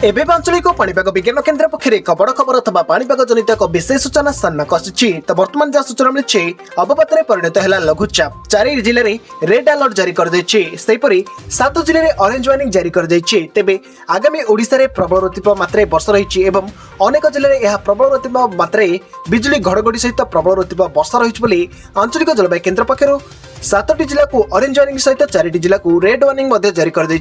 एबे आंचलिक पाणीपाग विज्ञान केन्द्र पक्षर एक बड़ खबर अथवा पाणीपाग जनित एक विशेष सूचना सामनाक आसी। तो बर्तमान जहाँ सूचना मिली अवपात परिणत है लघुचाप 4 जिले में रेड अलर्ट जारी कर 7 जिले में ऑरेंज वार्निंग जारी कर तेबे आगामी ओडिशा रे प्रबल रतिप मात्रा वर्षा रही एवं अनेक जिले में यह प्रबल रतिप मात्रा बिजुली घड़घड़ी सहित प्रबल रतिप वर्षा रही आंचलिक जलवायु केन्द्र पक्षर 7टी जिला को ऑरेंज वार्निंग सहित 4टी जिला को रेड वार्निंग जारी कर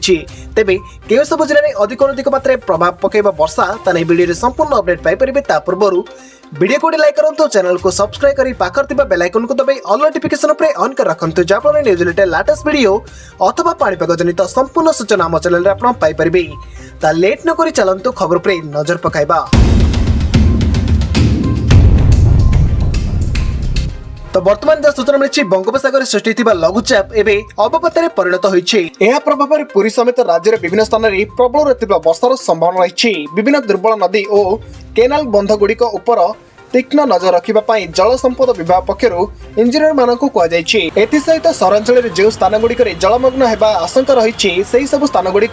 तेबे केउ सब जिले में अधिक मात्रा प्रभाव पकेबा वर्षा ताने वीडियो संपूर्ण अपडेट पाई परिबे। ता पूर्व वीडियो को लाइक करंतु, चैनल को सब्सक्राइब करी पाखर थिबा बेल आइकन को दबाई ऑल नोटिफिकेशन पे ऑन कर रखंतु जाफଳରେ न्यूज रिलेटेड लेटेस्ट वीडियो अथवा पाणीपाग जनित संपूर्ण सूचना हम चैनल रे आपण पाई परिबे। ता लेट न करी चलंतु खबर पे नजर पकाइबा। तो वर्तमान जहाँ सूचना मिली बंगोपसागर सृष्टि लघुचाप एवं अवपात परिणत होइछि। यह प्रभाव में पुरी समेत राज्य विभिन्न स्थान में प्रबल रतिप वर्षार संभावना रही। विभिन्न दुर्बल नदी और केनाल बंध गुड़िक उपर तीक्ष्ण नजर रखा जल संपद विभाग पक्षर इंजीनियर मानक कहुଯାଇଛି। एसहित सहरांचल जो स्थान गुड़िक जलमग्न होगा आशंका रही से सब स्थान गुड़ी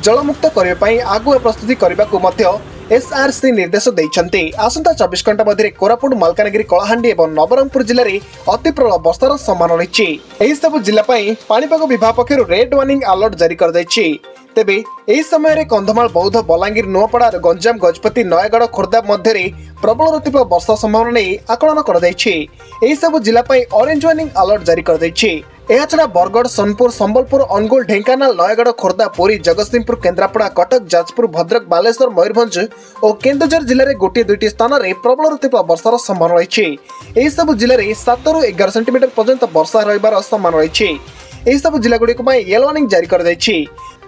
जलमुक्त करने आगुआ प्रस्तुति करने को एसआरसी निर्देश देइछन्ते। आसंता 24 घंटा मध्य कोरापुट, मालकानगिरी, कलाहांडी और नवरंगपुर जिले में अति प्रबल वर्षार संभावना रही। एही सब जिला पाणीपाग विभाग पक्षर रेड वार्निंग अलर्ट जारी कर दैछि। तेबे एही समय कंधमाल, बौद्ध, बलांगीर, नुआपड़ा, गंजाम, गजपति, नयगढ़, खोर्धा मध्य प्रबल रतिप वर्षा संभावना नहीं आकलन कर एही सब जिला ऑरेंज वार्निंग अलर्ट जारी कर दैछि। छड़ा बरगढ़, सोनपुर, संबलपुर, अनुगुल, ढेंकानाल, नयगढ़, खोर्धा, पुरी, जगतसिंहपुर, केन्द्रापड़ा, कटक, जाजपुर, भद्रक, बालेश्वर, मयूरभंज और केन्दुझर जिले में गोटे दुईटी स्थान में प्रबल रतिप वर्षार संभावना रही। यह सब जिले में 7 ରୁ 11 सेंटीमीटर पर्यंत वर्षा रहिबार संभावना रही। यह सब जिला गुड़िक येलो वार्निंग जारी कर दैछि।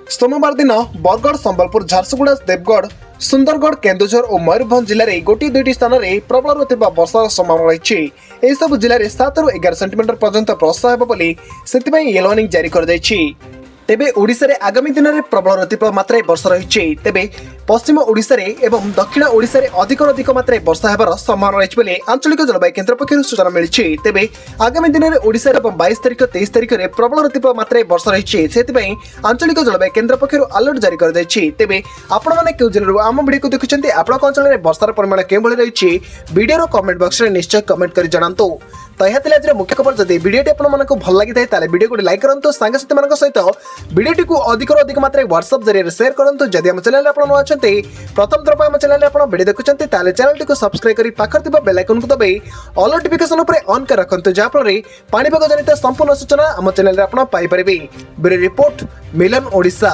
सोमवार दिन बरगढ़, संबलपुर, झारसुगुड़ा, देवगढ़, सुंदरगढ़, केन्दुझर और मयूरभंज जिले में गोटे दुईटी स्थान में प्रबल रतिप वर्षार संभावना रही। यह सब जिले में 7 ରୁ 11 सेंटीमीटर पर्यंत वर्षा होब बोली सेतिपई येलो वार्निंग जारी कर दैछि। तेबे ओडिशा रे आगामी दिन में प्रबल रतिप मात्रा वर्षा रही। तेबे पश्चिम ओडिशा रे एवं दक्षिण ओडिशा रे अधिक मात्रा वर्षा होबार संभावना रही बोली आंचलिक जलवायु केन्द्र पक्षर सूचना मिली। तेबे आगामी दिन में ओडिशा रे 22 तारिख 23 तारिख में प्रबल रतिप मात्रा वर्षा रही। सेतिपई आंचलिक जलवायु केन्द्र पक्षर अलर्ट जारी कर दैछि। तेबे आपण माने केउ जिल्लारु आम वीडियो को देखुछन्ते, आपन अंचल रे वर्षार परिमाण केउ भली रही वीडियो रो कमेंट बॉक्स रे निश्चय कमेंट करी जणांतु। तो यह आज मुख्य खबर जदि वीडियोटी आपको भल लगी था वीडियो को लाइक करूँ, सांगसाथी मान सहित वीडियोटी को अधिक मात्रा व्हाट्सएप जरिए शेयर करूँ। जदि आम चैनल आप प्रथम थर आम चैनल आप वीडियो देखुंते चैनल को सब्सक्राइब कर पाखर थिबा बेल आइकन को दबाई ऑल नोटिफिकेशन पर ऑन कर रखंतु जाफଳରେ पाणीपाग जनित संपूर्ण सूचना आम चैनल रे आपण पाई परिबे। ब्यूरो रिपोर्ट, मिलन, ओडिशा।